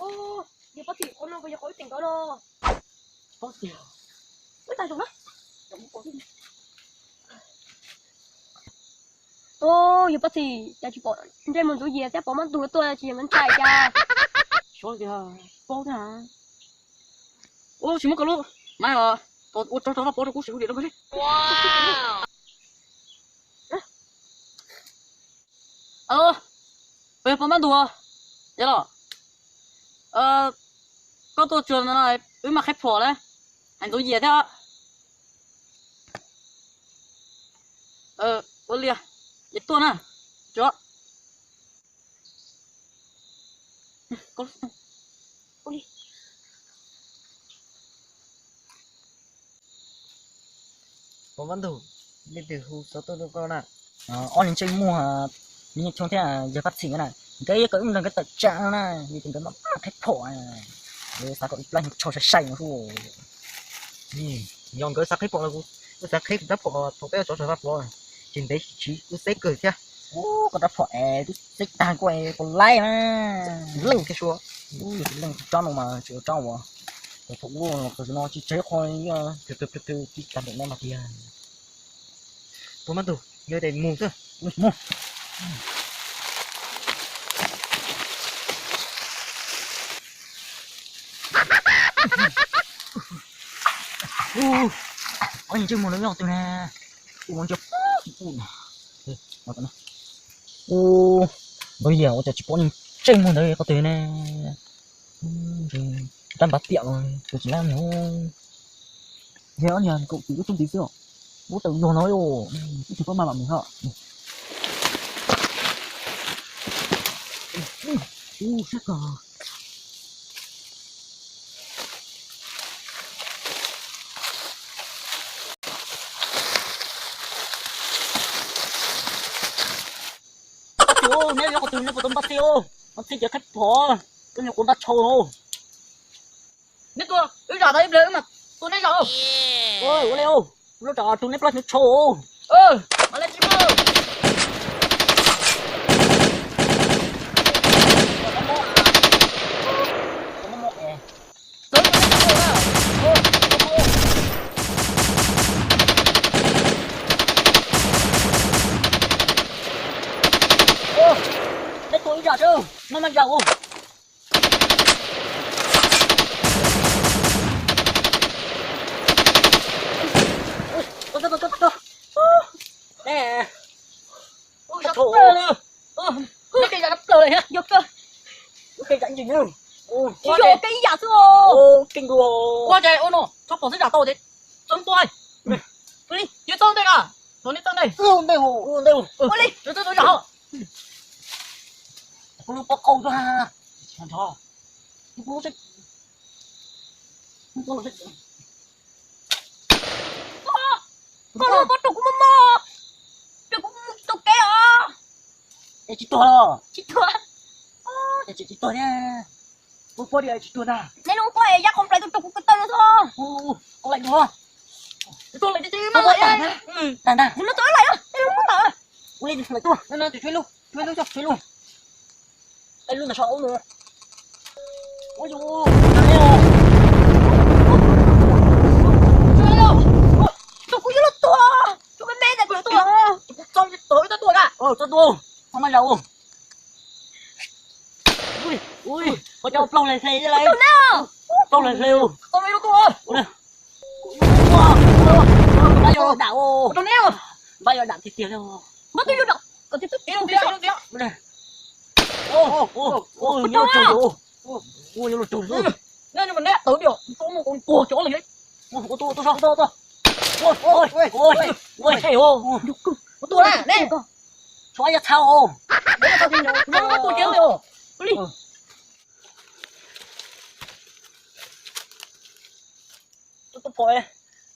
Ô, giờ bác sĩ con nó bây giờ có tỉnh đó đâu. Bác sĩ à? Mới tay chúng đó. Ô, giờ bác sĩ, giờ chị bỏ, trên một số gì sẽ bỏ mất tụi tôi chỉ mình chạy ra. Số kìa, bố thế hả? Ô, chỉ một cái lúc, mai à, tôi nó bố nó cũng xíu điện nó đi. Wow. Alo, về phòng ban tù à? Dạ rồi. Có tôi truyền này, mà khách phổ đấy. Hành tôi gì thế ạ? Ô lìa, vậy tuần à? Chưa. Con Ôi. Có văn thủ bên từ khu số tôi con này on lên chơi mua như trong thế là giờ phát sinh cái này cái cũng là cái tật trạng này như tình nó khách phổ này để sao có lạnh cho say nó thu nhon cái sắc khách phổ là cái sắc khách rất phổ thuộc cái chỗ phát phổ trên đấy chỉ cứ xếp cười chứ có rất phổ cứ xếp tàn quay còn lay mà lưng cái số lưng trong mà chịu trong mà phục vụ nó chỉ chế khoai từ chỉ cần để mà tiền tôi bắt đầu giờ để mua cơ mua anh chưa mua nó nhau từ nè muốn chưa bây giờ tôi chỉ muốn chơi mua đấy có tiền nè đang bắt tiệm rồi tôi chỉ làm hiểu thế nhỉ cậu chỉ có trung tí xíu bố tự do nói ồ chỉ có mà mình họ sắc à chú nếu có tiền nếu có tấm bắt tiêu bắt tiêu khách phò tôi nhiều con bắt trâu nếu tôi giờ thấy đấy mà tôi nói rồi. ôi ô leo nó trò tôi nếp lại trâu Mà lên chim ơi. tôi giờ chứ nó mang dầu nè Ôi sao cái cây đập trời hả? Giật cơ. cái rảnh gì nữa Chị vô cái giả sư ô. kinh đồ qua đây ôn nó cho bỏ sức giả tôi đấy chân tôi đi dưới chân đây à nó đi chân đây đều ôi đi dưới chân tôi giả con lúc có câu cho ha làm sao bố thích bố thích Con nó có trục mò. Trục trục cái à. để chị to Chị thua. để chị to nha bố có đi chị to nào Nên không có ai giác không phải tôi trục cái tên nó thôi. có lạnh không tôi lại đi chơi nó mà tàn nè Nó tới lại á. Nó không có tờ. lên lại to nó chơi luôn cho chơi luôn đây luôn là sao nữa ôi dồi Trục cái nó to. Trục cái mê này của tôi. cho tới tới tuổi à cho tôi không ăn đâu ui có cho plong này xì đây Tôi nào. plong này xìu tôi đi đâu tôi bây giờ đảo tôi neo bây giờ đảo thịt tiền đâu Mất tôi được. Còn tiếp đi đâu đi đây ô nhiều trùng ô nhiều trùng rồi nên nhưng mà nét tới điều tôi một con cua chỗ này đấy tôi sao tôi ôi hey ô tôi là nè xóa ra thao ô đấy là tao đi đâu nó tôi kéo rồi đi tôi phổi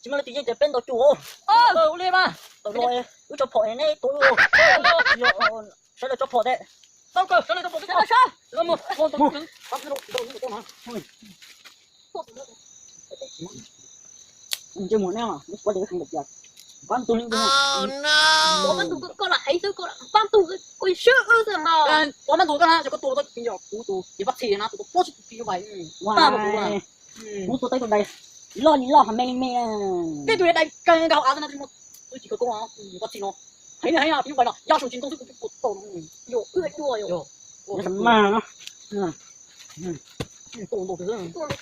chỉ mà tự nhiên bên tàu chủ lên mà tàu rồi cứ cho phổi này tôi sẽ là cho phổi đấy sao cơ sao tôi sao sao nó một con tôi cứng bắt cái đồ hả chơi muốn nào nó có để không được giật 关注那个。我们读个了，还是个了，帮读个会学什么？我们读个呢，就个多的比较孤独，也不钱啊，这个包起比较快，大不多啊。我做这个来，老还没没啊。这对来刚刚阿子那什么，有几个工啊，我钱咯，系啊，比较快了，压手进东西不到，有恶多哟。有什么啊？多的是。多的